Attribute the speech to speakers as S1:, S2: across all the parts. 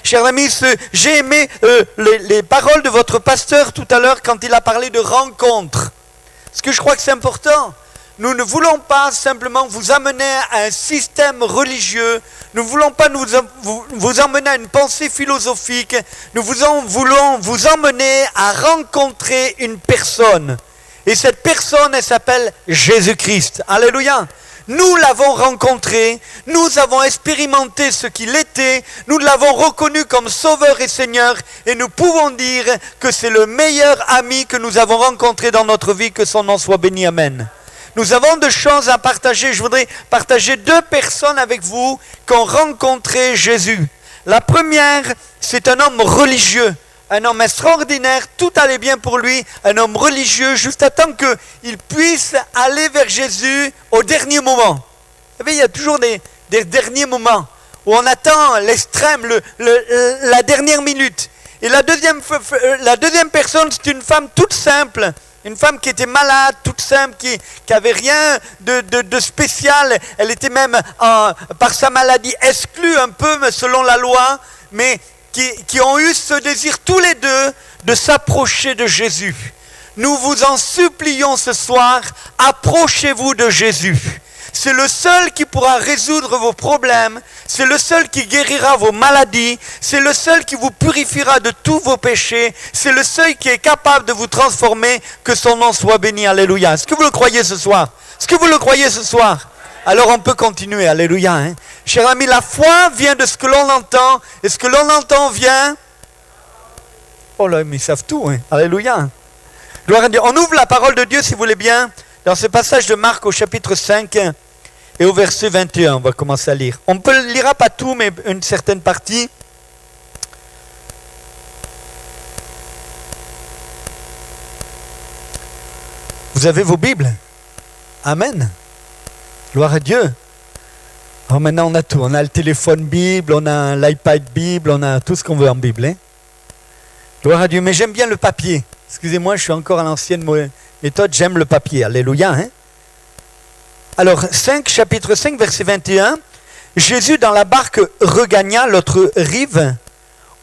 S1: chers amis, j'ai aimé les paroles de votre pasteur tout à l'heure quand il a parlé de rencontre. Parce que je crois que c'est important. Nous ne voulons pas simplement vous amener à un système religieux. Nous ne voulons pas vous emmener à une pensée philosophique. Nous voulons vous emmener à rencontrer une personne. Et cette personne, elle s'appelle Jésus-Christ. Alléluia. Nous l'avons rencontré, nous avons expérimenté ce qu'il était, nous l'avons reconnu comme Sauveur et Seigneur, et nous pouvons dire que c'est le meilleur ami que nous avons rencontré dans notre vie, que son nom soit béni, amen. Nous avons deux choses à partager. Je voudrais partager deux personnes avec vous qui ont rencontré Jésus. La première, c'est un homme religieux. Un homme extraordinaire, tout allait bien pour lui, un homme religieux, juste à temps qu'il puisse aller vers Jésus au dernier moment. Vous savez, il y a toujours des derniers moments où on attend l'extrême, la dernière minute. Et la deuxième personne, c'est une femme toute simple, une femme qui était malade, toute simple, qui avait rien de spécial. Elle était même, par sa maladie, exclue un peu selon la loi, mais qui ont eu ce désir tous les deux de s'approcher de Jésus. Nous vous en supplions ce soir, approchez-vous de Jésus. C'est le seul qui pourra résoudre vos problèmes, c'est le seul qui guérira vos maladies, c'est le seul qui vous purifiera de tous vos péchés, c'est le seul qui est capable de vous transformer, que son nom soit béni, alléluia. Est-ce que vous le croyez ce soir? Est-ce que vous le croyez ce soir? Alors on peut continuer, alléluia. Hein? Chers amis, la foi vient de ce que l'on entend, et ce que l'on entend vient... Oh là, mais ils savent tout, hein? Alléluia. Gloire à Dieu. On ouvre la parole de Dieu, si vous voulez bien, dans ce passage de Marc au chapitre 5 et au verset 21. On va commencer à lire. On ne lira pas tout, mais une certaine partie. Vous avez vos Bibles? Amen. Gloire à Dieu. Alors maintenant on a tout. On a le téléphone Bible, on a l'iPad Bible, on a tout ce qu'on veut en Bible. Hein? Gloire à Dieu. Mais j'aime bien le papier. Excusez-moi, je suis encore à l'ancienne méthode. J'aime le papier. Alléluia. Hein? Alors, chapitre 5, verset 21. Jésus dans la barque regagna l'autre rive,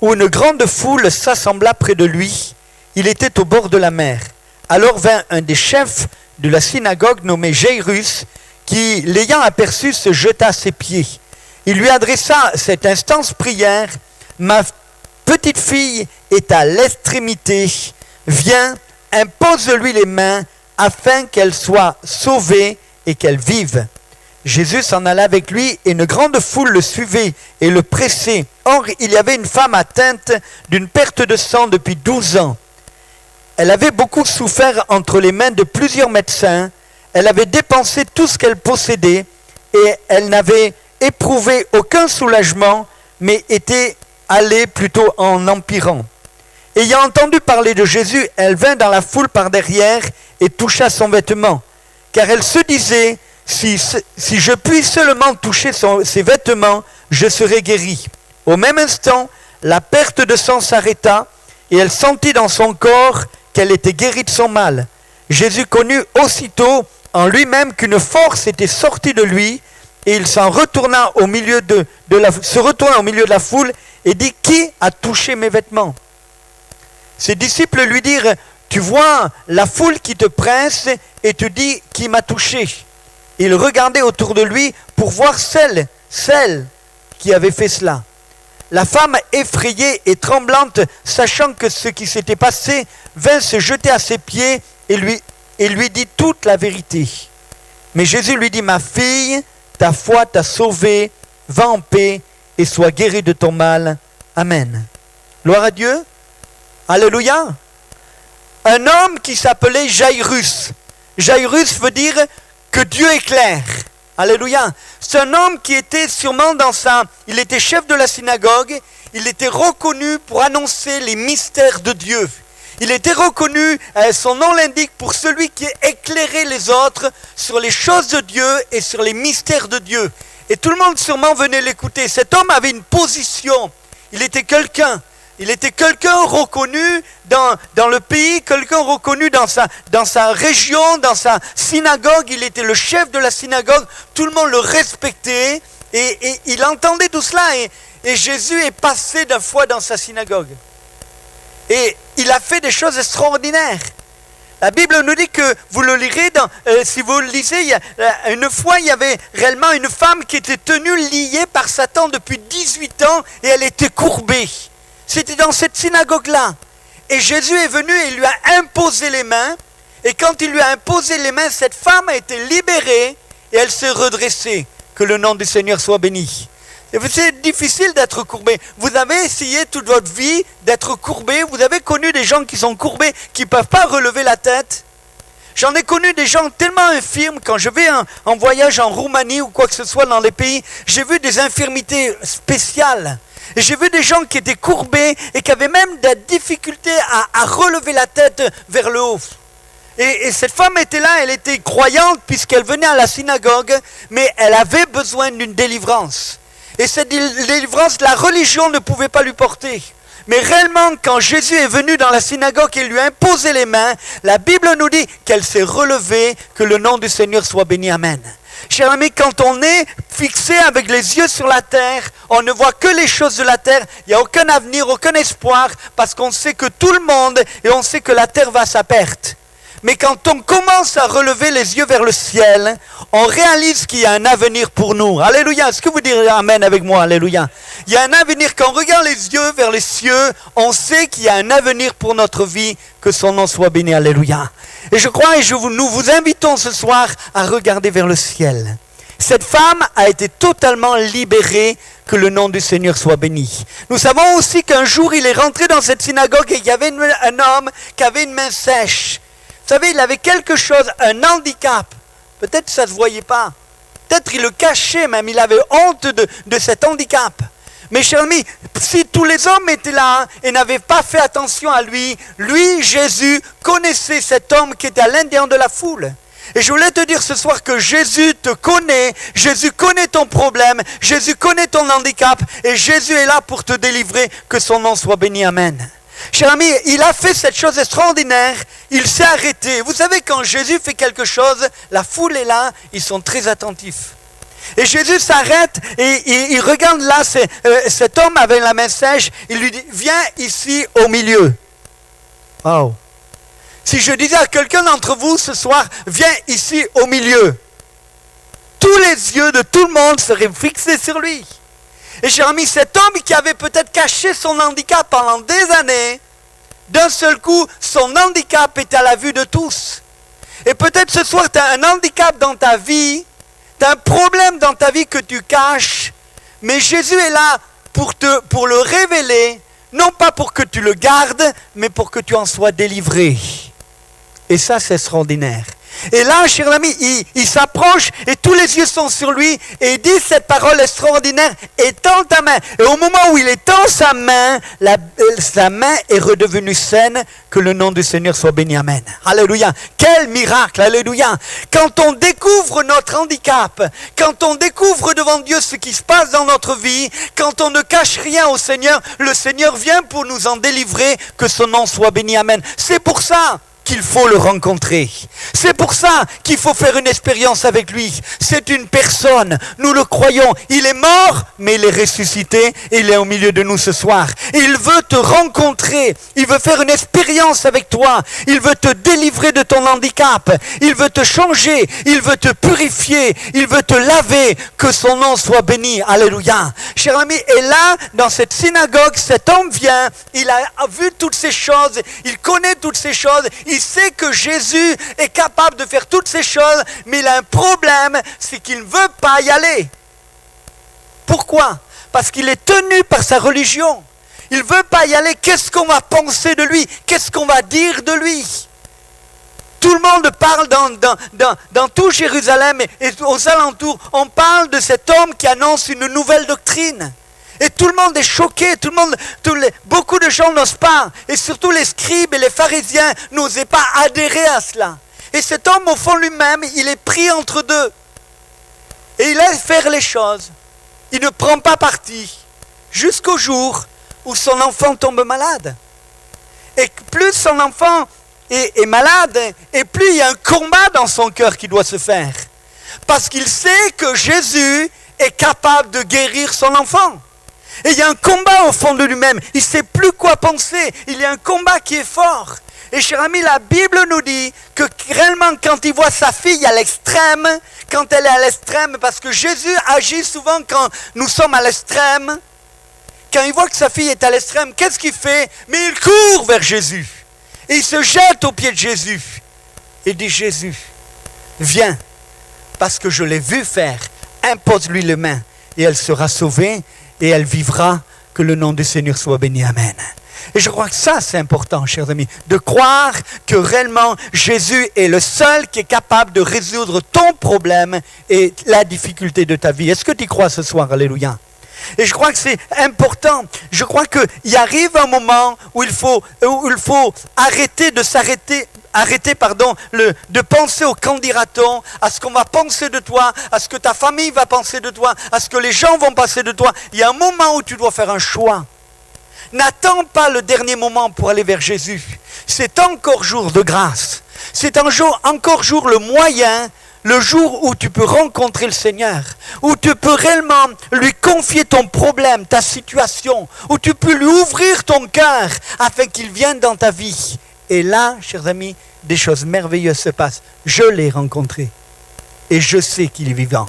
S1: où une grande foule s'assembla près de lui. Il était au bord de la mer. Alors vint un des chefs de la synagogue nommé Jairus, qui, l'ayant aperçu, se jeta à ses pieds. Il lui adressa cette instance prière: ma petite fille est à l'extrémité. Viens, impose-lui les mains, afin qu'elle soit sauvée et qu'elle vive. Jésus s'en alla avec lui, et une grande foule le suivait et le pressait. Or, il y avait une femme atteinte d'une perte de sang depuis 12 ans. Elle avait beaucoup souffert entre les mains de plusieurs médecins. Elle avait dépensé tout ce qu'elle possédait et elle n'avait éprouvé aucun soulagement, mais était allée plutôt en empirant. Ayant entendu parler de Jésus, elle vint dans la foule par derrière et toucha son vêtement, car elle se disait: si je puis seulement toucher ses vêtements, je serai guérie. Au même instant, la perte de sang s'arrêta et elle sentit dans son corps qu'elle était guérie de son mal. Jésus connut aussitôt en lui-même qu'une force était sortie de lui, et il s'en retourna au milieu de la foule et dit: qui a touché mes vêtements? Ses disciples lui dirent: tu vois la foule qui te presse et tu dis: qui m'a touché? Il regardait autour de lui pour voir celle qui avait fait cela. La femme, effrayée et tremblante, sachant que ce qui s'était passé, vint se jeter à ses pieds et lui dit toute la vérité. Mais Jésus lui dit: ma fille, ta foi t'a sauvée, va en paix et sois guérie de ton mal. Amen. Gloire à Dieu. Alléluia. Un homme qui s'appelait Jairus. Jairus veut dire que Dieu éclaire. Alléluia. C'est un homme qui était sûrement il était chef de la synagogue, il était reconnu pour annoncer les mystères de Dieu. Il était reconnu, son nom l'indique, pour celui qui éclairait les autres sur les choses de Dieu et sur les mystères de Dieu. Et tout le monde sûrement venait l'écouter. Cet homme avait une position. Il était quelqu'un reconnu dans le pays, quelqu'un reconnu dans sa région, dans sa synagogue. Il était le chef de la synagogue. Tout le monde le respectait Et il entendait tout cela. Et Jésus est passé d'une fois dans sa synagogue. Et il a fait des choses extraordinaires. La Bible nous dit que, vous le lirez, si vous le lisez, une fois il y avait réellement une femme qui était tenue liée par Satan depuis 18 ans et elle était courbée. C'était dans cette synagogue-là. Et Jésus est venu et il lui a imposé les mains. Et quand il lui a imposé les mains, cette femme a été libérée et elle s'est redressée. Que le nom du Seigneur soit béni. C'est difficile d'être courbé. Vous avez essayé toute votre vie d'être courbé. Vous avez connu des gens qui sont courbés, qui ne peuvent pas relever la tête. J'en ai connu des gens tellement infirmes. Quand je vais en voyage en Roumanie ou quoi que ce soit dans les pays, j'ai vu des infirmités spéciales. Et j'ai vu des gens qui étaient courbés et qui avaient même des difficultés à relever la tête vers le haut. Et cette femme était là, elle était croyante puisqu'elle venait à la synagogue, mais elle avait besoin d'une délivrance. Et cette délivrance, la religion ne pouvait pas lui porter. Mais réellement, quand Jésus est venu dans la synagogue et lui a imposé les mains, la Bible nous dit qu'elle s'est relevée, que le nom du Seigneur soit béni. Amen. Chers amis, quand on est fixé avec les yeux sur la terre, on ne voit que les choses de la terre, il n'y a aucun avenir, aucun espoir, parce qu'on sait que tout le monde, et on sait que la terre va à sa perte. Mais quand on commence à relever les yeux vers le ciel, on réalise qu'il y a un avenir pour nous. Alléluia. Est-ce que vous direz Amen avec moi? Alléluia. Il y a un avenir. Quand on regarde les yeux vers les cieux, on sait qu'il y a un avenir pour notre vie. Que son nom soit béni. Alléluia. Et je crois, nous vous invitons ce soir à regarder vers le ciel. Cette femme a été totalement libérée. Que le nom du Seigneur soit béni. Nous savons aussi qu'un jour, il est rentré dans cette synagogue et il y avait un homme qui avait une main sèche. Vous savez, il avait quelque chose, un handicap. Peut-être que ça ne se voyait pas. Peut-être il le cachait même, il avait honte de cet handicap. Mais chers amis, si tous les hommes étaient là et n'avaient pas fait attention à lui, Jésus, connaissait cet homme qui était à l'intérieur de la foule. Et je voulais te dire ce soir que Jésus te connaît, Jésus connaît ton problème, Jésus connaît ton handicap, et Jésus est là pour te délivrer, que son nom soit béni. Amen. Cher ami, il a fait cette chose extraordinaire, il s'est arrêté. Vous savez, quand Jésus fait quelque chose, la foule est là, ils sont très attentifs. Et Jésus s'arrête et il regarde là cet homme avec la main sèche, il lui dit, viens ici au milieu. Wow. Si je disais à quelqu'un d'entre vous ce soir, viens ici au milieu, tous les yeux de tout le monde seraient fixés sur lui. Et cher ami, cet homme qui avait peut-être caché son handicap pendant des années, d'un seul coup, son handicap était à la vue de tous. Et peut-être ce soir, tu as un handicap dans ta vie, tu as un problème dans ta vie que tu caches, mais Jésus est là pour le révéler, non pas pour que tu le gardes, mais pour que tu en sois délivré. Et ça, c'est extraordinaire. Et là, cher ami, il s'approche et tous les yeux sont sur lui et il dit cette parole extraordinaire, étends ta main. Et au moment où il étend sa main est redevenue saine, que le nom du Seigneur soit béni. Amen. Alléluia. Quel miracle. Alléluia. Quand on découvre notre handicap, quand on découvre devant Dieu ce qui se passe dans notre vie, quand on ne cache rien au Seigneur, le Seigneur vient pour nous en délivrer, que son nom soit béni. Amen. C'est pour ça qu'il faut le rencontrer. C'est pour ça qu'il faut faire une expérience avec lui. C'est une personne, nous le croyons. Il est mort, mais il est ressuscité et il est au milieu de nous ce soir. Et il veut te rencontrer. Il veut faire une expérience avec toi. Il veut te délivrer de ton handicap. Il veut te changer. Il veut te purifier. Il veut te laver. Que son nom soit béni. Alléluia. Cher ami, et là, dans cette synagogue, cet homme vient. Il a vu toutes ces choses. Il connaît toutes ces choses. Il sait que Jésus est capable de faire toutes ces choses, mais il a un problème, c'est qu'il ne veut pas y aller. Pourquoi? Parce qu'il est tenu par sa religion. Il ne veut pas y aller. Qu'est-ce qu'on va penser de lui? Qu'est-ce qu'on va dire de lui? Tout le monde parle dans tout Jérusalem et aux alentours. On parle de cet homme qui annonce une nouvelle doctrine. Et tout le monde est choqué, beaucoup de gens n'osent pas. Et surtout les scribes et les pharisiens n'osaient pas adhérer à cela. Et cet homme, au fond lui-même, il est pris entre deux. Et il laisse faire les choses. Il ne prend pas parti. Jusqu'au jour où son enfant tombe malade. Et plus son enfant est malade, et plus il y a un combat dans son cœur qui doit se faire. Parce qu'il sait que Jésus est capable de guérir son enfant. Et il y a un combat au fond de lui-même. Il ne sait plus quoi penser. Il y a un combat qui est fort. Et cher ami, la Bible nous dit que réellement quand il voit sa fille à l'extrême, quand elle est à l'extrême, parce que Jésus agit souvent quand nous sommes à l'extrême, quand il voit que sa fille est à l'extrême, qu'est-ce qu'il fait? Mais il court vers Jésus. Et il se jette aux pieds de Jésus. Et dit, Jésus, viens, parce que je l'ai vu faire, impose-lui les mains, et elle sera sauvée, et elle vivra, que le nom du Seigneur soit béni. Amen. Et je crois que ça, c'est important, chers amis, de croire que réellement Jésus est le seul qui est capable de résoudre ton problème et la difficulté de ta vie. Est-ce que tu y crois ce soir? Alléluia. Et je crois que c'est important. Je crois qu'il arrive un moment où il faut arrêter de penser au qu'en dira-t-on, à ce qu'on va penser de toi, à ce que ta famille va penser de toi, à ce que les gens vont penser de toi. Il y a un moment où tu dois faire un choix. N'attends pas le dernier moment pour aller vers Jésus. C'est encore jour de grâce. C'est encore jour le moyen, le jour où tu peux rencontrer le Seigneur, où tu peux réellement lui confier ton problème, ta situation, où tu peux lui ouvrir ton cœur afin qu'il vienne dans ta vie. Et là, chers amis, des choses merveilleuses se passent. Je l'ai rencontré et je sais qu'il est vivant.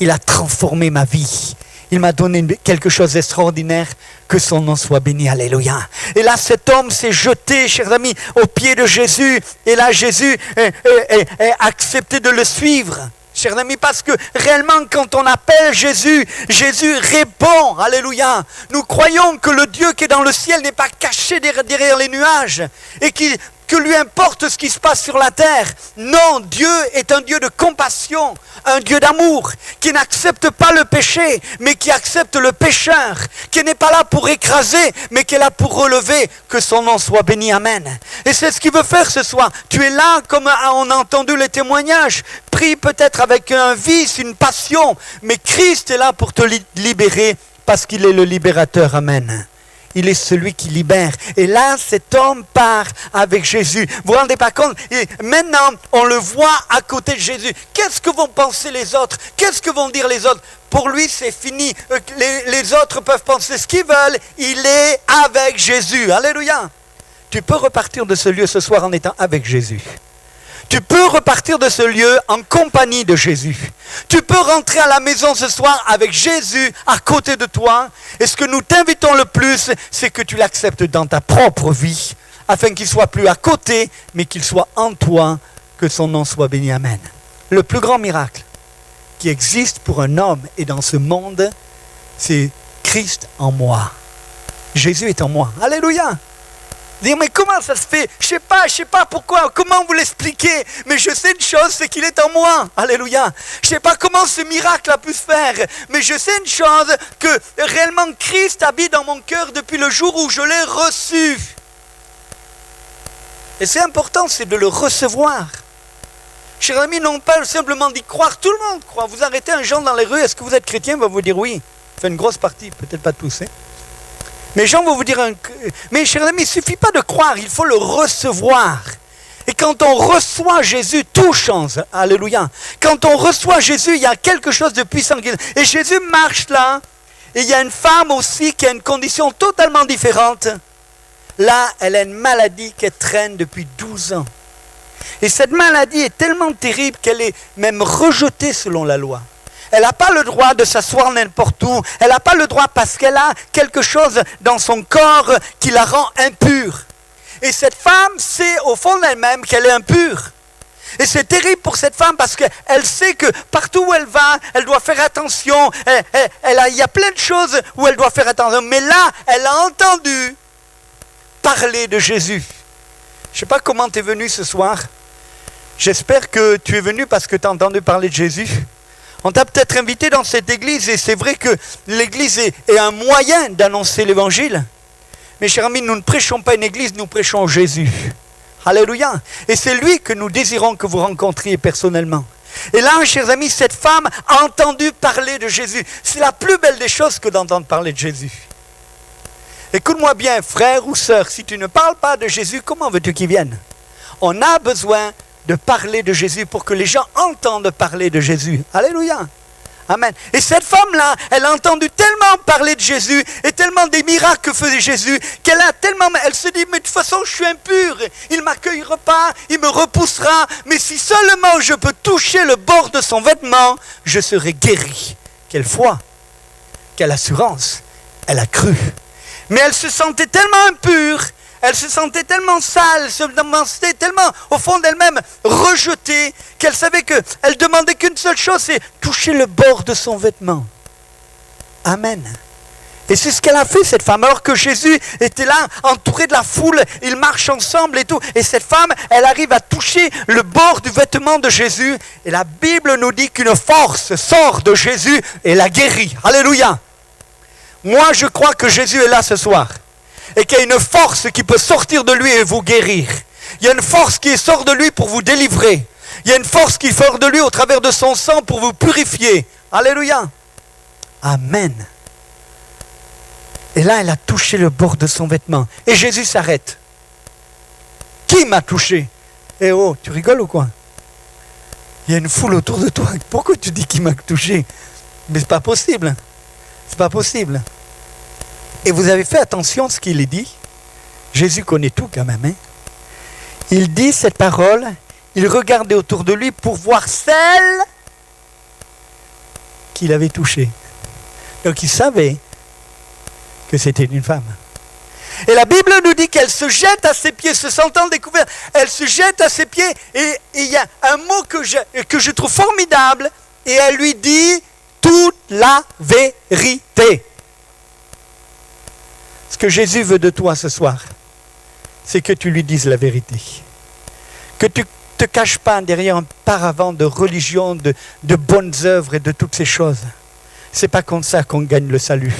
S1: Il a transformé ma vie. Il m'a donné quelque chose d'extraordinaire, que son nom soit béni, alléluia. Et là, cet homme s'est jeté, chers amis, aux pieds de Jésus. Et là, Jésus a accepté de le suivre, chers amis, parce que réellement, quand on appelle Jésus, Jésus répond, alléluia. Nous croyons que le Dieu qui est dans le ciel n'est pas caché derrière les nuages et que lui importe ce qui se passe sur la terre. Non, Dieu est un Dieu de compassion, un Dieu d'amour, qui n'accepte pas le péché, mais qui accepte le pécheur, qui n'est pas là pour écraser, mais qui est là pour relever, que son nom soit béni, amen. Et c'est ce qu'il veut faire ce soir. Tu es là, comme on a entendu les témoignages, pris peut-être avec un vice, une passion, mais Christ est là pour te libérer, parce qu'il est le libérateur, amen. Il est celui qui libère. Et là, cet homme part avec Jésus. Vous vous rendez pas compte? Et maintenant, on le voit à côté de Jésus. Qu'est-ce que vont penser les autres? Qu'est-ce que vont dire les autres? Pour lui, c'est fini. Les autres peuvent penser ce qu'ils veulent. Il est avec Jésus. Alléluia. Tu peux repartir de ce lieu ce soir en étant avec Jésus. Tu peux repartir de ce lieu en compagnie de Jésus. Tu peux rentrer à la maison ce soir avec Jésus à côté de toi. Et ce que nous t'invitons le plus, c'est que tu l'acceptes dans ta propre vie, afin qu'il ne soit plus à côté, mais qu'il soit en toi, que son nom soit béni. Amen. Le plus grand miracle qui existe pour un homme et dans ce monde, c'est Christ en moi. Jésus est en moi. Alléluia. Dire, mais comment ça se fait? Je sais pas pourquoi, comment vous l'expliquer? Mais je sais une chose, c'est qu'il est en moi. Alléluia. Je sais pas comment ce miracle a pu se faire, mais je sais une chose, que réellement Christ habite dans mon cœur depuis le jour où je l'ai reçu. Et c'est important, c'est de le recevoir. Chers amis, non pas simplement d'y croire, tout le monde croit. Vous arrêtez un gens dans les rues, est-ce que vous êtes chrétien? Il va vous dire oui. Fait une grosse partie, peut-être pas tous, hein. Mais les gens vont vous dire, mais chers amis, il ne suffit pas de croire, il faut le recevoir. Et quand on reçoit Jésus, tout change. Alléluia. Quand on reçoit Jésus, il y a quelque chose de puissant. Et Jésus marche là, et il y a une femme aussi qui a une condition totalement différente. Là, elle a une maladie qu'elle traîne depuis 12 ans. Et cette maladie est tellement terrible qu'elle est même rejetée selon la loi. Elle n'a pas le droit de s'asseoir n'importe où. Elle n'a pas le droit parce qu'elle a quelque chose dans son corps qui la rend impure. Et cette femme sait au fond d'elle-même qu'elle est impure. Et c'est terrible pour cette femme parce qu'elle sait que partout où elle va, elle doit faire attention. Il y a plein de choses où elle doit faire attention. Mais là, elle a entendu parler de Jésus. Je ne sais pas comment tu es venu ce soir. J'espère que tu es venu parce que tu as entendu parler de Jésus. On t'a peut-être invité dans cette église et c'est vrai que l'église est un moyen d'annoncer l'évangile. Mais chers amis, nous ne prêchons pas une église, nous prêchons Jésus. Alléluia. Et c'est lui que nous désirons que vous rencontriez personnellement. Et là, chers amis, cette femme a entendu parler de Jésus. C'est la plus belle des choses que d'entendre parler de Jésus. Écoute-moi bien, frère ou sœur, si tu ne parles pas de Jésus, comment veux-tu qu'il vienne? On a besoin de parler de Jésus pour que les gens entendent parler de Jésus. Alléluia. Amen. Et cette femme-là, elle a entendu tellement parler de Jésus et tellement des miracles que faisait Jésus elle se dit, mais de toute façon, je suis impure. Il ne m'accueillera pas, il me repoussera. Mais si seulement je peux toucher le bord de son vêtement, je serai guérie. Quelle foi, quelle assurance. Elle a cru. Mais elle se sentait tellement impure, elle se sentait tellement sale, se sentait tellement au fond d'elle-même rejetée, qu'elle savait qu'elle demandait qu'une seule chose, c'est toucher le bord de son vêtement. Amen. Et c'est ce qu'elle a fait, cette femme. Alors que Jésus était là, entouré de la foule, ils marchent ensemble et tout. Et cette femme, elle arrive à toucher le bord du vêtement de Jésus. Et la Bible nous dit qu'une force sort de Jésus et la guérit. Alléluia. Moi, je crois que Jésus est là ce soir. Et qu'il y a une force qui peut sortir de lui et vous guérir. Il y a une force qui sort de lui pour vous délivrer. Il y a une force qui sort de lui au travers de son sang pour vous purifier. Alléluia. Amen. Et là, elle a touché le bord de son vêtement. Et Jésus s'arrête. Qui m'a touché? Eh oh, tu rigoles ou quoi? Il y a une foule autour de toi. Pourquoi tu dis qui m'a touché? Mais c'est pas possible. C'est pas possible. Et vous avez fait attention à ce qu'il est dit. Jésus connaît tout quand même. Hein? Il dit cette parole, il regardait autour de lui pour voir celle qu'il avait touchée. Donc il savait que c'était une femme. Et la Bible nous dit qu'elle se jette à ses pieds, se sentant découverte. Elle se jette à ses pieds et il y a un mot que je trouve formidable et elle lui dit toute la vérité. Ce que Jésus veut de toi ce soir, c'est que tu lui dises la vérité. Que tu ne te caches pas derrière un paravent de religion, de bonnes œuvres et de toutes ces choses. Ce n'est pas comme ça qu'on gagne le salut.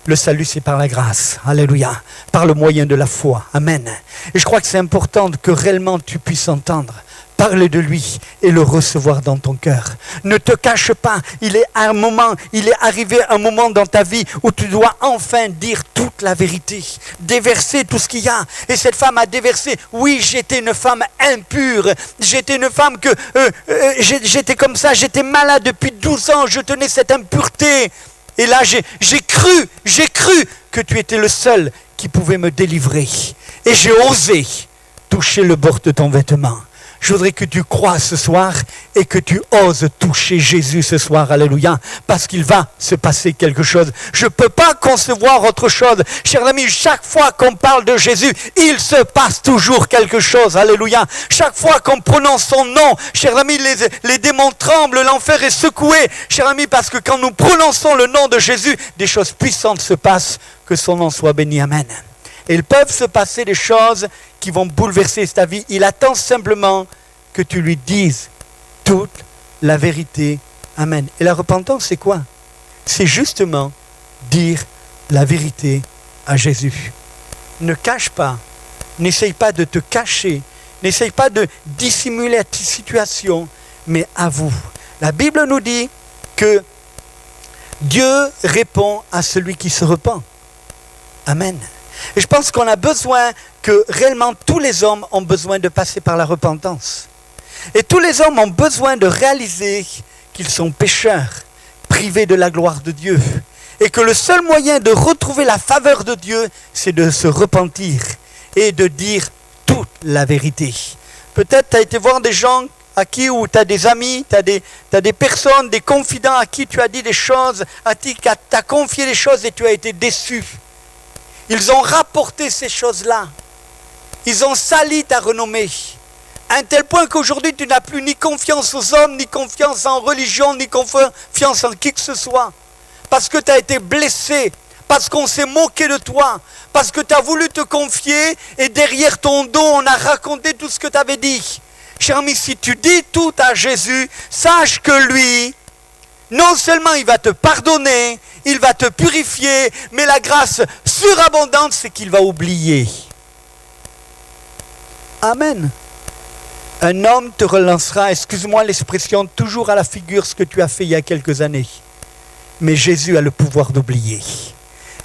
S1: Le salut, c'est par la grâce. Alléluia. Par le moyen de la foi. Amen. Et je crois que c'est important que réellement tu puisses entendre parler de lui et le recevoir dans ton cœur. Ne te cache pas. Il est arrivé un moment dans ta vie où tu dois enfin dire toute la vérité. Déverser tout ce qu'il y a. Et cette femme a déversé. Oui, j'étais une femme impure. J'étais une femme j'étais comme ça. J'étais malade depuis 12 ans. Je tenais cette impureté. Et là, j'ai cru que tu étais le seul qui pouvait me délivrer. Et j'ai osé toucher le bord de ton vêtement. Je voudrais que tu crois ce soir et que tu oses toucher Jésus ce soir. Alléluia. Parce qu'il va se passer quelque chose. Je ne peux pas concevoir autre chose. Chers amis, chaque fois qu'on parle de Jésus, il se passe toujours quelque chose. Alléluia. Chaque fois qu'on prononce son nom, chers amis, les démons tremblent, l'enfer est secoué. Chers amis, parce que quand nous prononçons le nom de Jésus, des choses puissantes se passent. Que son nom soit béni. Amen. Et il peut se passer des choses qui vont bouleverser ta vie. Il attend simplement que tu lui dises toute la vérité. Amen. Et la repentance, c'est quoi? C'est justement dire la vérité à Jésus. Ne cache pas. N'essaye pas de te cacher. N'essaye pas de dissimuler ta situation, mais avoue. La Bible nous dit que Dieu répond à celui qui se repent. Amen. Et je pense qu'on a besoin que réellement tous les hommes ont besoin de passer par la repentance. Et tous les hommes ont besoin de réaliser qu'ils sont pécheurs, privés de la gloire de Dieu. Et que le seul moyen de retrouver la faveur de Dieu, c'est de se repentir et de dire toute la vérité. Peut-être tu as été voir des gens à qui, ou tu as des amis, tu as des personnes, des confidents à qui tu as dit des choses, à qui tu as confié des choses et tu as été déçu. Ils ont rapporté ces choses-là. Ils ont sali ta renommée. À un tel point qu'aujourd'hui, tu n'as plus ni confiance aux hommes, ni confiance en religion, ni confiance en qui que ce soit. Parce que tu as été blessé, parce qu'on s'est moqué de toi, parce que tu as voulu te confier et derrière ton dos, on a raconté tout ce que tu avais dit. Cher ami, si tu dis tout à Jésus, sache que lui, non seulement il va te pardonner, il va te purifier, mais la grâce surabondante, c'est qu'il va oublier. Amen. Un homme te relancera, excuse-moi l'expression, toujours à la figure ce que tu as fait il y a quelques années. Mais Jésus a le pouvoir d'oublier.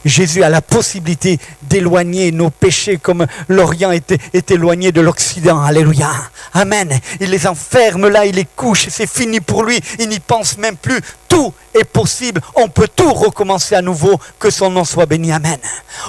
S1: Jésus a la possibilité d'éloigner nos péchés comme l'Orient est éloigné de l'Occident. Alléluia. Amen. Il les enferme là, il les couche, c'est fini pour lui. Il n'y pense même plus. tout est possible. On peut tout recommencer à nouveau, que son nom soit béni. Amen.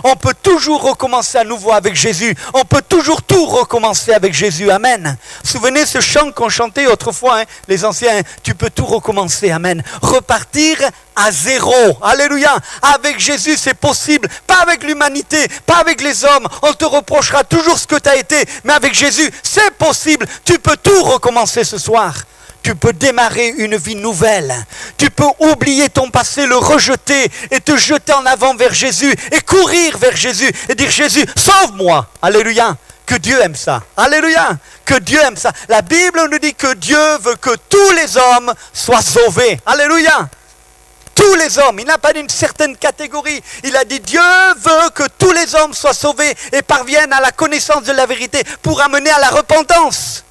S1: On peut toujours recommencer à nouveau avec Jésus. On peut toujours tout recommencer avec Jésus. Amen. Souvenez ce chant qu'on chantait autrefois, les anciens, tu peux tout recommencer. Amen. Repartir à zéro. Alléluia. Avec Jésus, c'est possible. Pas avec l'humanité, pas avec les hommes. On te reprochera toujours ce que tu as été. Mais avec Jésus, c'est possible. Tu peux tout recommencer ce soir. Tu peux démarrer une vie nouvelle. Tu peux oublier ton passé, le rejeter et te jeter en avant vers Jésus et courir vers Jésus et dire Jésus, sauve-moi. Alléluia. Que Dieu aime ça. Alléluia. Que Dieu aime ça. La Bible nous dit que Dieu veut que tous les hommes soient sauvés. Alléluia. Tous les hommes. Il n'a pas d'une certaine catégorie. Il a dit Dieu veut que tous les hommes soient sauvés et parviennent à la connaissance de la vérité pour amener à la repentance.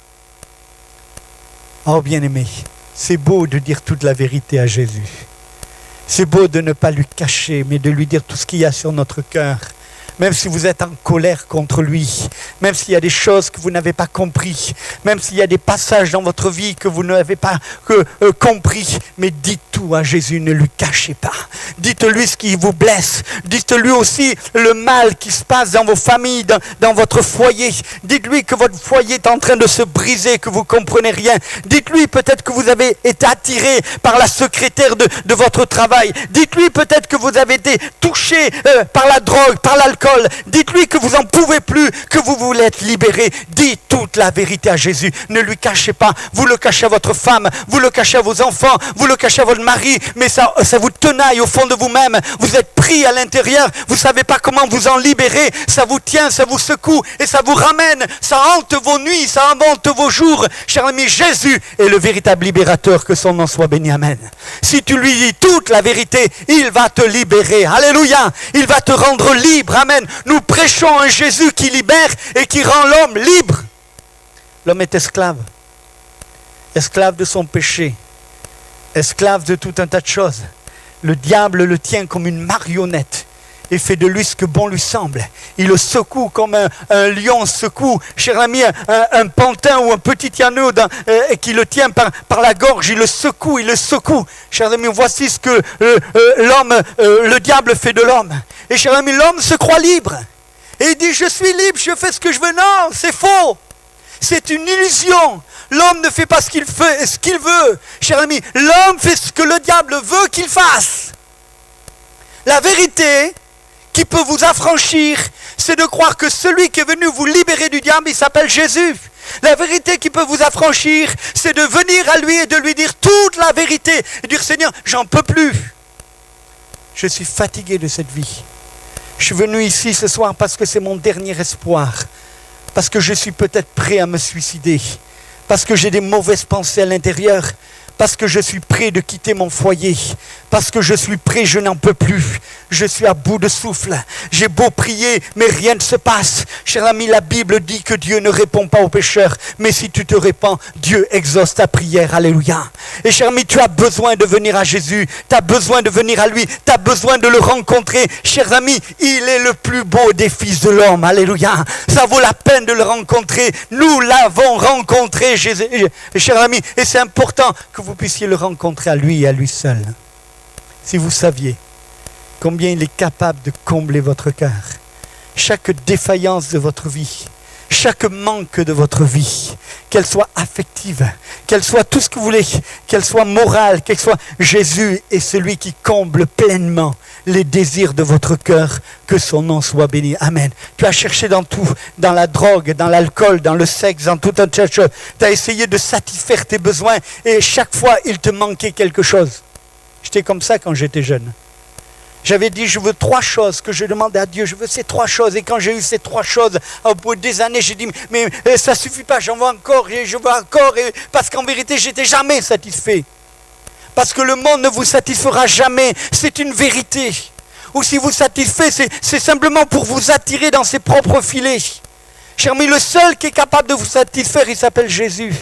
S1: Oh bien-aimé, c'est beau de dire toute la vérité à Jésus. C'est beau de ne pas lui cacher, mais de lui dire tout ce qu'il y a sur notre cœur. Même si vous êtes en colère contre lui, même s'il y a des choses que vous n'avez pas compris, même s'il y a des passages dans votre vie que vous n'avez pas compris, mais dites tout à Jésus, ne lui cachez pas. Dites-lui ce qui vous blesse. Dites-lui aussi le mal qui se passe dans vos familles, dans votre foyer. Dites-lui que votre foyer est en train de se briser, que vous ne comprenez rien. Dites-lui peut-être que vous avez été attiré par la secrétaire de votre travail. Dites-lui peut-être que vous avez été touché par la drogue, par l'alcool. Dites-lui que vous n'en pouvez plus, que vous voulez être libéré. Dites toute la vérité à Jésus. Ne lui cachez pas. Vous le cachez à votre femme, vous le cachez à vos enfants, vous le cachez à votre mari, mais ça vous tenaille au fond de vous-même. Vous êtes pris à l'intérieur, vous ne savez pas comment vous en libérer. Ça vous tient, ça vous secoue et ça vous ramène. Ça hante vos nuits, ça hante vos jours. Cher ami, Jésus est le véritable libérateur, que son nom soit béni. Amen. Si tu lui dis toute la vérité, il va te libérer. Alléluia. Il va te rendre libre. Amen. Nous prêchons un Jésus qui libère et qui rend l'homme libre. L'homme est esclave. Esclave de son péché. Esclave de tout un tas de choses. Le diable le tient comme une marionnette et fait de lui ce que bon lui semble. Il le secoue comme un lion secoue, cher ami, un pantin ou un petit agneau qui le tient par la gorge. Il le secoue, Cher ami, voici ce que le diable fait de l'homme. Et cher ami, l'homme se croit libre. Et il dit, je suis libre, je fais ce que je veux. Non, c'est faux. C'est une illusion. L'homme ne fait pas ce qu'il veut. Cher ami, l'homme fait ce que le diable veut qu'il fasse. La vérité qui peut vous affranchir, c'est de croire que celui qui est venu vous libérer du diable, il s'appelle Jésus. La vérité qui peut vous affranchir, c'est de venir à lui et de lui dire toute la vérité. Et dire, Seigneur, j'en peux plus. Je suis fatigué de cette vie. Je suis venu ici ce soir parce que c'est mon dernier espoir. Parce que je suis peut-être prêt à me suicider. Parce que j'ai des mauvaises pensées à l'intérieur. Parce que je suis prêt de quitter mon foyer. Parce que je suis prêt, je n'en peux plus. Je suis à bout de souffle. J'ai beau prier, mais rien ne se passe. Cher ami, la Bible dit que Dieu ne répond pas aux pécheurs. Mais si tu te répands, Dieu exauce ta prière. Alléluia. Et cher ami, tu as besoin de venir à Jésus. Tu as besoin de venir à lui. Tu as besoin de le rencontrer. Chers amis, il est le plus beau des fils de l'homme. Alléluia. Ça vaut la peine de le rencontrer. Nous l'avons rencontré, Jésus. Chers amis, et c'est important que vous puissiez le rencontrer à lui et à lui seul. Si vous saviez combien il est capable de combler votre cœur, chaque défaillance de votre vie, chaque manque de votre vie, qu'elle soit affective, qu'elle soit tout ce que vous voulez, qu'elle soit morale, qu'elle soit, Jésus est celui qui comble pleinement les désirs de votre cœur, que son nom soit béni. Amen. Tu as cherché dans tout, dans la drogue, dans l'alcool, dans le sexe, dans tout un tas de choses. Tu as essayé de satisfaire tes besoins et chaque fois il te manquait quelque chose. J'étais comme ça quand j'étais jeune. J'avais dit, je veux 3 choses que je demandais à Dieu. Je veux ces 3 choses. Et quand j'ai eu ces 3 choses, au bout des années, j'ai dit, mais ça ne suffit pas, j'en veux encore, et je veux encore. Parce qu'en vérité, je n'étais jamais satisfait. Parce que le monde ne vous satisfera jamais. C'est une vérité. Ou si vous satisfait, c'est simplement pour vous attirer dans ses propres filets. Cher ami, le seul qui est capable de vous satisfaire, il s'appelle Jésus.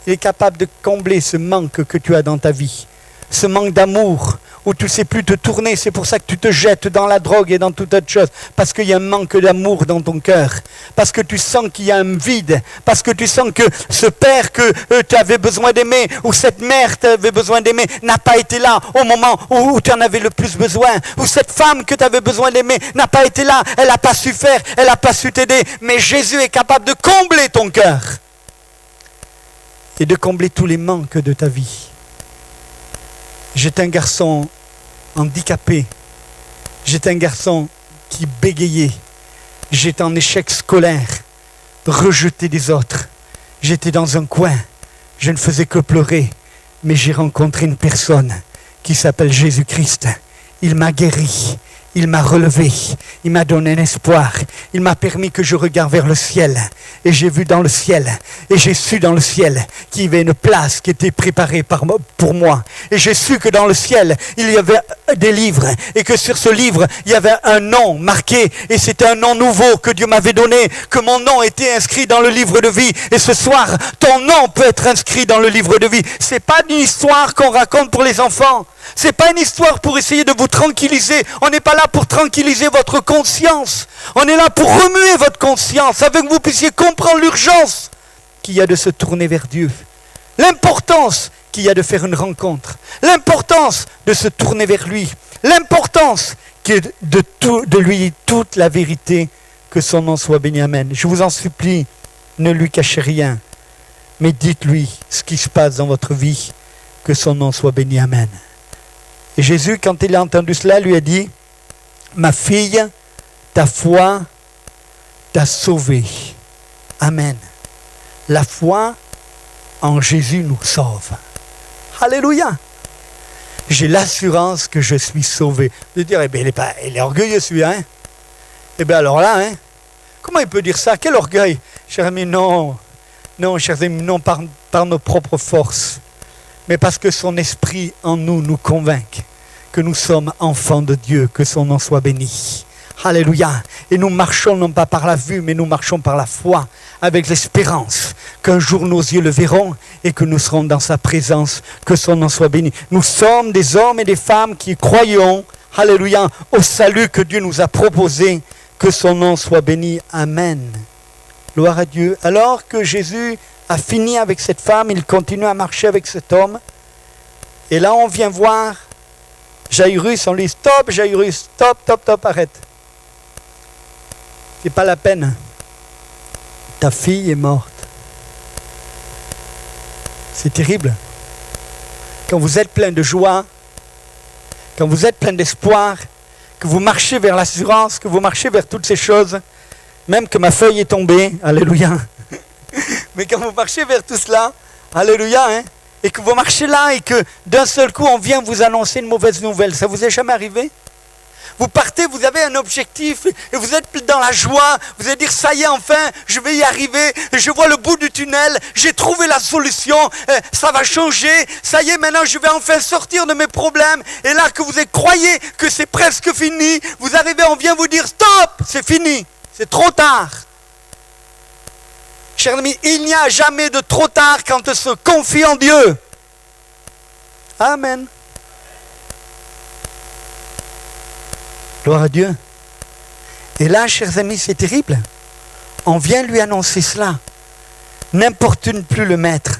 S1: Il est capable de combler ce manque que tu as dans ta vie. Ce manque d'amour, où tu ne sais plus te tourner. C'est pour ça que tu te jettes dans la drogue et dans toute autre chose. Parce qu'il y a un manque d'amour dans ton cœur. Parce que tu sens qu'il y a un vide. Parce que tu sens que ce père que tu avais besoin d'aimer, ou cette mère que tu avais besoin d'aimer, n'a pas été là au moment où tu en avais le plus besoin. Ou cette femme que tu avais besoin d'aimer n'a pas été là. Elle n'a pas su faire, elle n'a pas su t'aider. Mais Jésus est capable de combler ton cœur. Et de combler tous les manques de ta vie. J'étais un garçon handicapé. J'étais un garçon qui bégayait. J'étais en échec scolaire, rejeté des autres. J'étais dans un coin. Je ne faisais que pleurer. Mais j'ai rencontré une personne qui s'appelle Jésus-Christ. Il m'a guéri. Il m'a relevé, il m'a donné un espoir, il m'a permis que je regarde vers le ciel. Et j'ai vu dans le ciel, et j'ai su dans le ciel qu'il y avait une place qui était préparée pour moi. Et j'ai su que dans le ciel, il y avait des livres, et que sur ce livre, il y avait un nom marqué, et c'était un nom nouveau que Dieu m'avait donné, que mon nom était inscrit dans le livre de vie. Et ce soir, ton nom peut être inscrit dans le livre de vie. C'est pas une histoire qu'on raconte pour les enfants. C'est pas une histoire pour essayer de vous tranquilliser. On n'est pas là pour tranquilliser votre conscience. On est là pour remuer votre conscience afin que vous puissiez comprendre l'urgence qu'il y a de se tourner vers Dieu. L'importance qu'il y a de faire une rencontre. L'importance de se tourner vers lui. L'importance de lui toute la vérité. Que son nom soit béni. Amen. Je vous en supplie, ne lui cachez rien. Mais dites-lui ce qui se passe dans votre vie. Que son nom soit béni. Amen. Et Jésus, quand il a entendu cela, lui a dit, ma fille, ta foi t'a sauvée. Amen. La foi en Jésus nous sauve. Alléluia. J'ai l'assurance que je suis sauvé. De dire, eh bien, il est orgueilleux celui-là. Hein? Eh bien alors là, hein? Comment il peut dire ça? Quel orgueil? Chers amis, non. Non, chers amis, non par nos propres forces. Mais parce que son esprit en nous convainc que nous sommes enfants de Dieu, que son nom soit béni. Alléluia. Et nous marchons non pas par la vue, mais nous marchons par la foi, avec l'espérance qu'un jour nos yeux le verront et que nous serons dans sa présence, que son nom soit béni. Nous sommes des hommes et des femmes qui croyons, alléluia, au salut que Dieu nous a proposé, que son nom soit béni. Amen. Gloire à Dieu. Alors que Jésus a fini avec cette femme, il continue à marcher avec cet homme. Et là, on vient voir Jairus, on lui dit stop, Jairus, stop, arrête. C'est pas la peine. Ta fille est morte. C'est terrible. Quand vous êtes plein de joie, quand vous êtes plein d'espoir, que vous marchez vers l'assurance, que vous marchez vers toutes ces choses, même que ma feuille est tombée, alléluia. Mais quand vous marchez vers tout cela, alléluia, hein, et que vous marchez là et que d'un seul coup on vient vous annoncer une mauvaise nouvelle, ça vous est jamais arrivé? Vous partez, vous avez un objectif et vous êtes dans la joie, vous allez dire ça y est enfin, je vais y arriver, je vois le bout du tunnel, j'ai trouvé la solution, ça va changer, ça y est maintenant je vais enfin sortir de mes problèmes. Et là que vous croyez que c'est presque fini, vous arrivez, on vient vous dire stop, c'est fini, c'est trop tard. Chers amis, il n'y a jamais de trop tard quand on se confie en Dieu. Amen. Gloire à Dieu. Et là, chers amis, c'est terrible. On vient lui annoncer cela. N'importune plus le maître.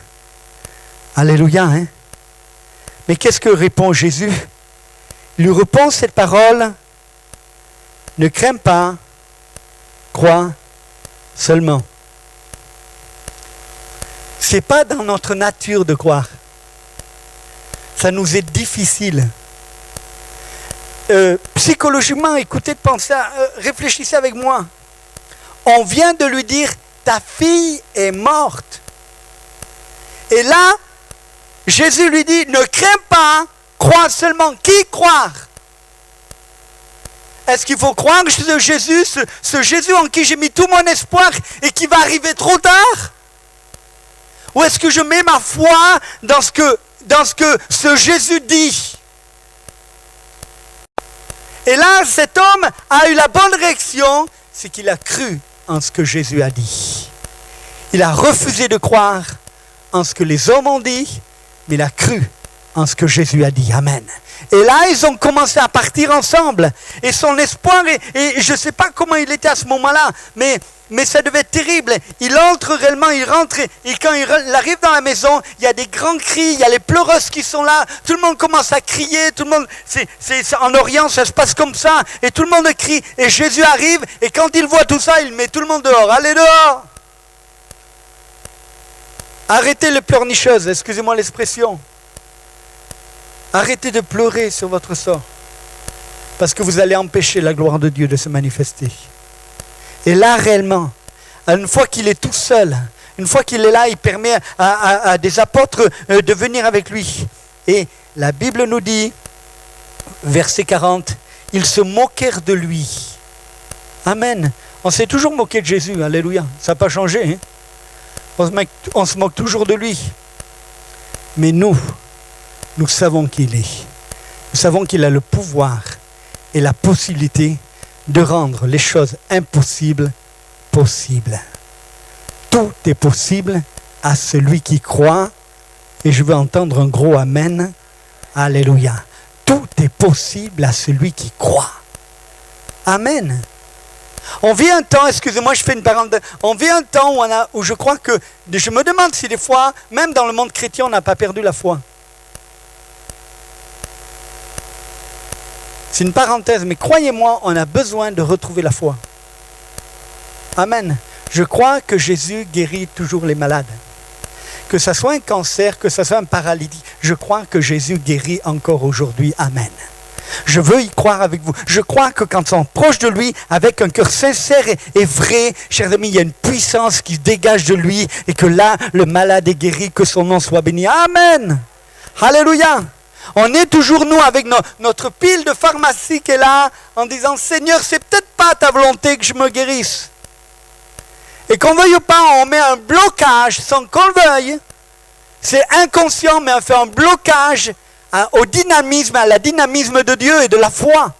S1: Alléluia. Hein? Mais qu'est-ce que répond Jésus? Il lui répond cette parole. Ne crains pas, crois seulement. Ce n'est pas dans notre nature de croire. Ça nous est difficile. Psychologiquement, écoutez, pensez, réfléchissez avec moi. On vient de lui dire, ta fille est morte. Et là, Jésus lui dit, ne crains pas, crois seulement. Qui croire? Est-ce qu'il faut croire ce Jésus, ce Jésus en qui j'ai mis tout mon espoir et qui va arriver trop tard? Ou est-ce que je mets ma foi dans ce que ce Jésus dit? Et là, cet homme a eu la bonne réaction, c'est qu'il a cru en ce que Jésus a dit. Il a refusé de croire en ce que les hommes ont dit, mais il a cru en ce que Jésus a dit. Amen. Et là, ils ont commencé à partir ensemble. Et son espoir, et je ne sais pas comment il était à ce moment-là, mais ça devait être terrible. Il entre réellement, il rentre, et quand il arrive dans la maison, il y a des grands cris, il y a les pleureuses qui sont là, tout le monde commence à crier, tout le monde, en Orient, ça se passe comme ça, et tout le monde crie, et Jésus arrive, et quand il voit tout ça, il met tout le monde dehors. Allez dehors! Arrêtez les pleurnicheuses, excusez-moi l'expression. Arrêtez de pleurer sur votre sort. Parce que vous allez empêcher la gloire de Dieu de se manifester. Et là, réellement, une fois qu'il est tout seul, une fois qu'il est là, il permet à des apôtres de venir avec lui. Et la Bible nous dit, verset 40, ils se moquèrent de lui. Amen. On s'est toujours moqué de Jésus, alléluia. Ça n'a pas changé. Hein? On se moque toujours de lui. Mais nous savons qui il est. Nous savons qu'il a le pouvoir et la possibilité de rendre les choses impossibles possibles. Tout est possible à celui qui croit. Et je veux entendre un gros amen. Alléluia. Tout est possible à celui qui croit. Amen. On vit un temps, excusez-moi, je fais une parenthèse. On vit un temps où je crois que, je me demande si des fois, même dans le monde chrétien, on n'a pas perdu la foi. C'est une parenthèse, mais croyez-moi, on a besoin de retrouver la foi. Amen. Je crois que Jésus guérit toujours les malades. Que ce soit un cancer, que ce soit un paralytique, je crois que Jésus guérit encore aujourd'hui. Amen. Je veux y croire avec vous. Je crois que quand on est proche de lui, avec un cœur sincère et vrai, chers amis, il y a une puissance qui se dégage de lui et que là, le malade est guéri, que son nom soit béni. Amen. Alléluia. On est toujours, nous, avec notre pile de pharmacie qui est là, en disant, Seigneur, c'est peut-être pas ta volonté que je me guérisse. Et qu'on veuille ou pas, on met un blocage sans qu'on le veuille. C'est inconscient, mais on fait un blocage au dynamisme, à la dynamisme de Dieu et de la foi.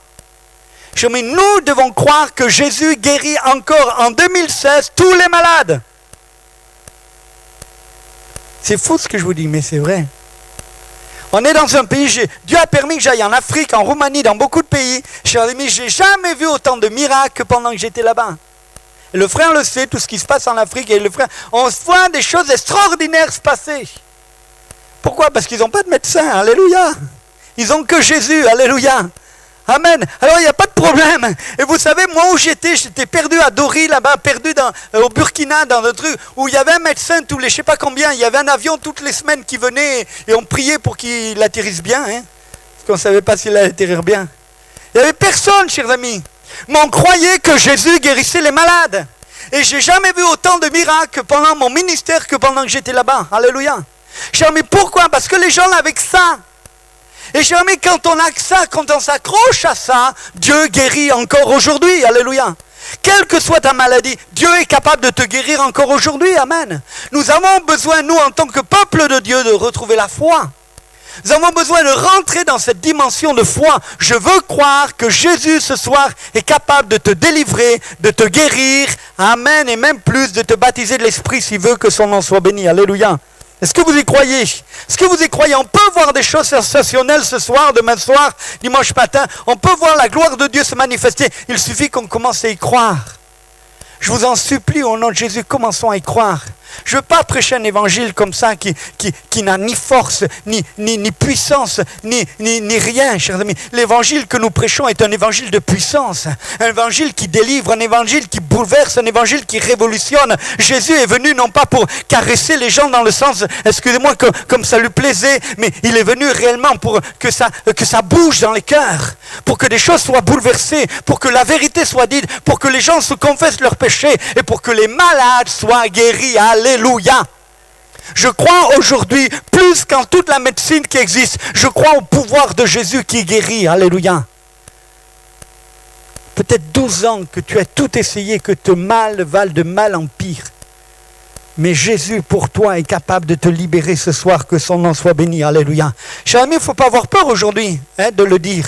S1: Mais nous devons croire que Jésus guérit encore en 2016 tous les malades. C'est fou ce que je vous dis, mais c'est vrai. On est dans un pays, Dieu a permis que j'aille en Afrique, en Roumanie, dans beaucoup de pays. Chers amis, je n'ai jamais vu autant de miracles que pendant que j'étais là-bas. Et le frère le sait, tout ce qui se passe en Afrique, et le frère, on voit des choses extraordinaires se passer. Pourquoi? Parce qu'ils n'ont pas de médecin, alléluia. Ils n'ont que Jésus, alléluia. Amen. Alors il n'y a pas de problème. Et vous savez, moi où j'étais perdu à Dori, là-bas, perdu au Burkina, dans un truc où il y avait un médecin tous les, je ne sais pas combien, il y avait un avion toutes les semaines qui venait et on priait pour qu'il atterrisse bien. Hein, parce qu'on ne savait pas s'il allait atterrir bien. Il n'y avait personne, chers amis. Mais on croyait que Jésus guérissait les malades. Et je n'ai jamais vu autant de miracles pendant mon ministère que pendant que j'étais là-bas. Alléluia. Chers amis, pourquoi? Parce que les gens avec ça. Et chers amis, quand on a ça, quand on s'accroche à ça, Dieu guérit encore aujourd'hui. Alléluia. Quelle que soit ta maladie, Dieu est capable de te guérir encore aujourd'hui. Amen. Nous avons besoin, nous, en tant que peuple de Dieu, de retrouver la foi. Nous avons besoin de rentrer dans cette dimension de foi. Je veux croire que Jésus, ce soir, est capable de te délivrer, de te guérir. Amen. Et même plus, de te baptiser de l'Esprit s'il veut que son nom soit béni. Alléluia. Est-ce que vous y croyez? Est-ce que vous y croyez? On peut voir des choses sensationnelles ce soir, demain soir, dimanche matin. On peut voir la gloire de Dieu se manifester. Il suffit qu'on commence à y croire. Je vous en supplie, au nom de Jésus, commençons à y croire. Je ne veux pas prêcher un évangile comme ça qui n'a ni force, ni puissance, ni rien, chers amis. L'évangile que nous prêchons est un évangile de puissance, un évangile qui délivre, un évangile qui bouleverse, un évangile qui révolutionne. Jésus est venu non pas pour caresser les gens dans le sens, excusez-moi, comme ça lui plaisait, mais il est venu réellement pour que ça bouge dans les cœurs, pour que des choses soient bouleversées, pour que la vérité soit dite, pour que les gens se confessent leurs péchés et pour que les malades soient guéris. Alléluia. Je crois aujourd'hui, plus qu'en toute la médecine qui existe, je crois au pouvoir de Jésus qui guérit. Alléluia. Peut-être 12 ans que tu as tout essayé, que te mal valent de mal en pire. Mais Jésus pour toi est capable de te libérer ce soir, que son nom soit béni. Alléluia. Cher ami, il ne faut pas avoir peur aujourd'hui de le dire.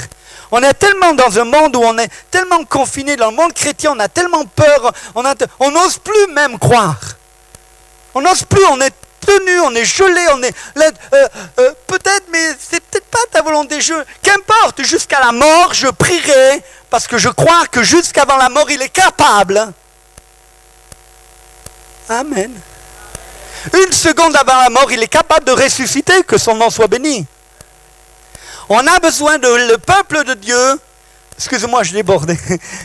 S1: On est tellement dans un monde où on est tellement confiné, dans le monde chrétien, on a tellement peur, on n'ose plus même croire. On n'ose plus, on est tenu, on est gelé, on est... peut-être, mais c'est peut-être pas ta volonté. Qu'importe, jusqu'à la mort, je prierai, parce que je crois que jusqu'avant la mort, il est capable. Amen. Une seconde avant la mort, il est capable de ressusciter, que son nom soit béni. On a besoin le peuple de Dieu, excusez-moi, je déborde,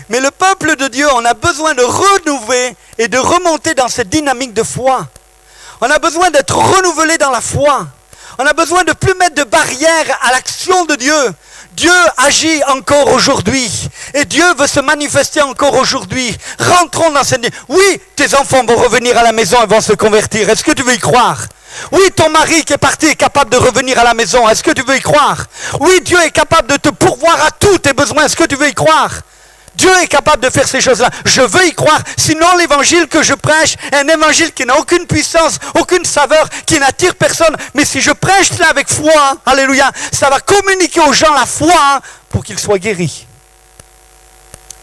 S1: mais le peuple de Dieu, on a besoin de renouveler et de remonter dans cette dynamique de foi. On a besoin d'être renouvelé dans la foi. On a besoin de ne plus mettre de barrières à l'action de Dieu. Dieu agit encore aujourd'hui. Et Dieu veut se manifester encore aujourd'hui. Rentrons dans cette... Oui, tes enfants vont revenir à la maison et vont se convertir. Est-ce que tu veux y croire? Oui, ton mari qui est parti est capable de revenir à la maison. Est-ce que tu veux y croire? Oui, Dieu est capable de te pourvoir à tous tes besoins. Est-ce que tu veux y croire? Dieu est capable de faire ces choses-là. Je veux y croire. Sinon, l'évangile que je prêche est un évangile qui n'a aucune puissance, aucune saveur, qui n'attire personne. Mais si je prêche cela avec foi, alléluia, ça va communiquer aux gens la foi pour qu'ils soient guéris.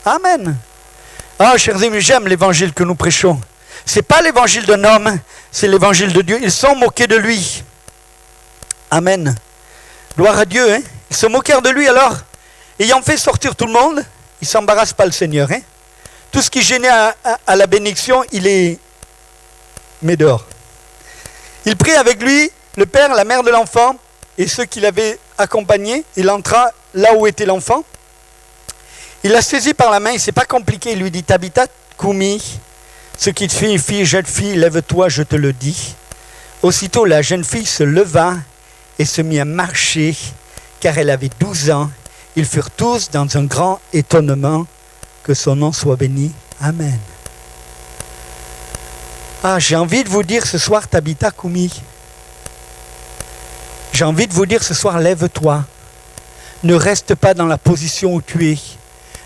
S1: Amen. Ah, chers amis, j'aime l'évangile que nous prêchons. Ce n'est pas l'évangile d'un homme, c'est l'évangile de Dieu. Ils sont moqués de lui. Amen. Gloire à Dieu. Hein? Ils se moquèrent de lui alors, ayant fait sortir tout le monde. Il ne s'embarrasse pas le Seigneur. Hein? Tout ce qui gênait à la bénédiction, il les met dehors. Il prit avec lui le père, la mère de l'enfant et ceux qui l'avaient accompagné. Il entra là où était l'enfant. Il l'a saisi par la main, c'est pas compliqué. Il lui dit, Tabitha Koumi, ce qui te fait, fille, jeune fille, lève-toi, je te le dis. Aussitôt la jeune fille se leva et se mit à marcher, car elle avait 12 ans. Ils furent tous dans un grand étonnement, que son nom soit béni. Amen. Ah, j'ai envie de vous dire ce soir, Tabitha Koumi. J'ai envie de vous dire ce soir, lève-toi. Ne reste pas dans la position où tu es.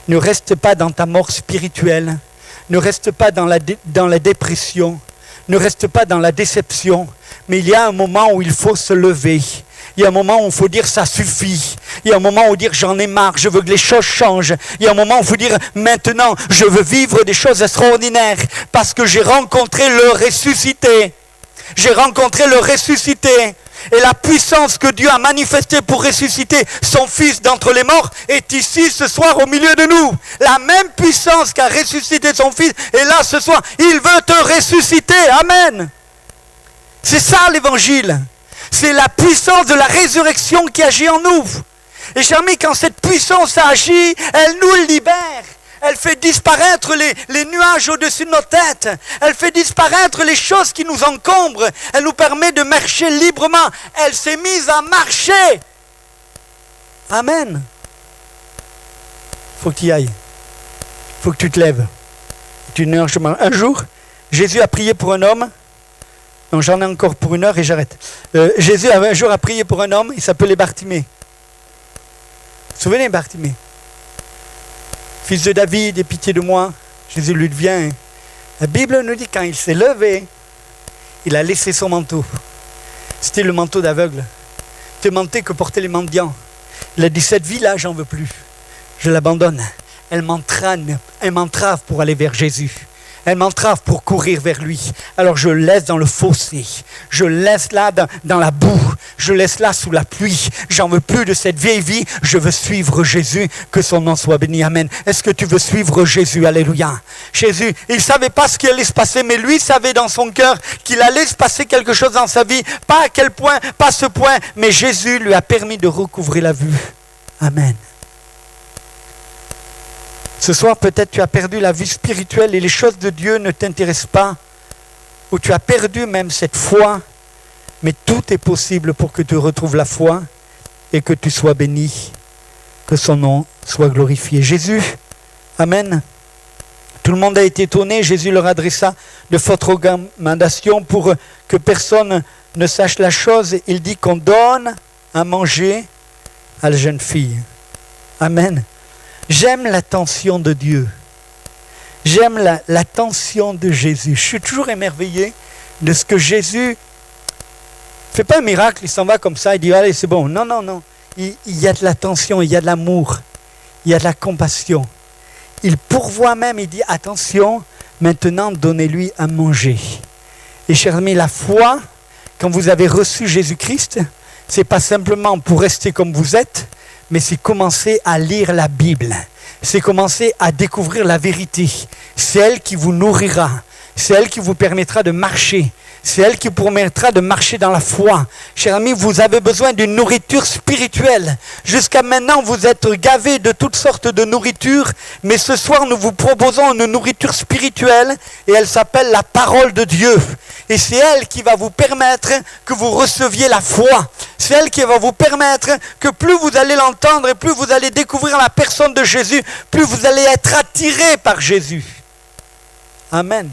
S1: Ne reste pas dans ta mort spirituelle. Ne reste pas dans la dépression. Ne reste pas dans la déception. Mais il y a un moment où il faut se lever. Il y a un moment où il faut dire ça suffit. Il y a un moment où dire j'en ai marre, je veux que les choses changent. Il y a un moment où il faut dire maintenant je veux vivre des choses extraordinaires parce que j'ai rencontré le ressuscité. J'ai rencontré le ressuscité. Et la puissance que Dieu a manifestée pour ressusciter son Fils d'entre les morts est ici ce soir au milieu de nous. La même puissance qu'a ressuscité son Fils est là ce soir. Il veut te ressusciter. Amen. C'est ça l'évangile. C'est la puissance de la résurrection qui agit en nous. Et chers amis, quand cette puissance agit, elle nous libère. Elle fait disparaître les nuages au-dessus de nos têtes. Elle fait disparaître les choses qui nous encombrent. Elle nous permet de marcher librement. Elle s'est mise à marcher. Amen. Il faut que tu y ailles. Il faut que tu te lèves. Un jour, Jésus a prié pour un homme. Non, j'en ai encore pour 1 heure et j'arrête. Jésus avait un jour a prié pour un homme, il s'appelait Bartimée. Vous vous souvenez, Bartimée? Fils de David, aie pitié de moi. Jésus lui devient. La Bible nous dit quand il s'est levé, il a laissé son manteau. C'était le manteau d'aveugle. C'était le manteau que portaient les mendiants. Il a dit, cette vie-là, j'en veux plus. Je l'abandonne. Elle m'entrave pour aller vers Jésus. Elle m'entrave pour courir vers lui. Alors je le laisse dans le fossé. Je le laisse là dans la boue. Je le laisse là sous la pluie. J'en veux plus de cette vieille vie. Je veux suivre Jésus. Que son nom soit béni. Amen. Est-ce que tu veux suivre Jésus? Alléluia. Jésus, il ne savait pas ce qui allait se passer, mais lui savait dans son cœur qu'il allait se passer quelque chose dans sa vie. Pas à quel point, pas ce point, mais Jésus lui a permis de recouvrer la vue. Amen. Ce soir, peut-être tu as perdu la vie spirituelle et les choses de Dieu ne t'intéressent pas. Ou tu as perdu même cette foi. Mais tout est possible pour que tu retrouves la foi et que tu sois béni. Que son nom soit glorifié. Jésus, amen. Tout le monde a été étonné. Jésus leur adressa de fortes recommandations pour que personne ne sache la chose. Il dit qu'on donne à manger à la jeune fille. Amen. J'aime l'attention de Dieu. J'aime l'attention de Jésus. Je suis toujours émerveillé de ce que Jésus ne fait pas un miracle, il s'en va comme ça, il dit allez c'est bon. Non, non, non. Il y a de l'attention, il y a de l'amour, il y a de la compassion. Il pourvoit même, il dit attention, maintenant donnez-lui à manger. Et chers amis, la foi quand vous avez reçu Jésus-Christ, c'est pas simplement pour rester comme vous êtes, mais c'est commencer à lire la Bible. C'est commencer à découvrir la vérité. C'est elle qui vous nourrira. C'est elle qui vous permettra de marcher. C'est elle qui vous permettra de marcher dans la foi. Chers amis, vous avez besoin d'une nourriture spirituelle. Jusqu'à maintenant, vous êtes gavés de toutes sortes de nourriture, mais ce soir, nous vous proposons une nourriture spirituelle et elle s'appelle la parole de Dieu. Et c'est elle qui va vous permettre que vous receviez la foi. C'est elle qui va vous permettre que plus vous allez l'entendre et plus vous allez découvrir la personne de Jésus, plus vous allez être attiré par Jésus. Amen.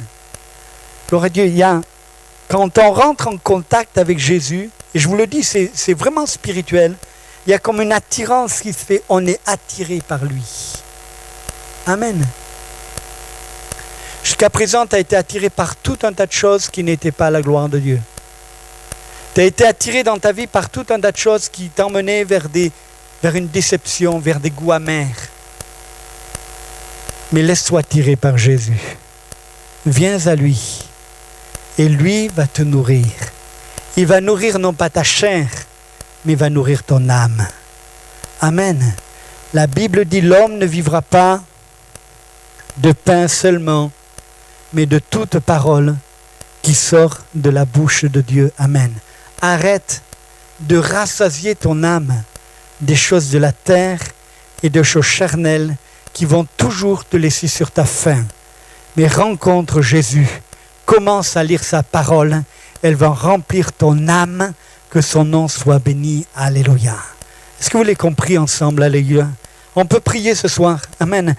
S1: Gloire à Dieu, quand on rentre en contact avec Jésus, et je vous le dis, c'est vraiment spirituel, il y a comme une attirance qui se fait, on est attiré par lui. Amen. Jusqu'à présent, tu as été attiré par tout un tas de choses qui n'étaient pas à la gloire de Dieu. Tu as été attiré dans ta vie par tout un tas de choses qui t'emmenaient vers une déception, vers des goûts amers. Mais laisse-toi attirer par Jésus. Viens à lui. Et lui va te nourrir. Il va nourrir non pas ta chair, mais il va nourrir ton âme. Amen. La Bible dit l'homme ne vivra pas de pain seulement, mais de toute parole qui sort de la bouche de Dieu. Amen. Arrête de rassasier ton âme des choses de la terre et des choses charnelles qui vont toujours te laisser sur ta faim. Mais rencontre Jésus. Commence à lire sa parole. Elle va remplir ton âme. Que son nom soit béni. Alléluia. Est-ce que vous l'avez compris ensemble? Alléluia. On peut prier ce soir. Amen.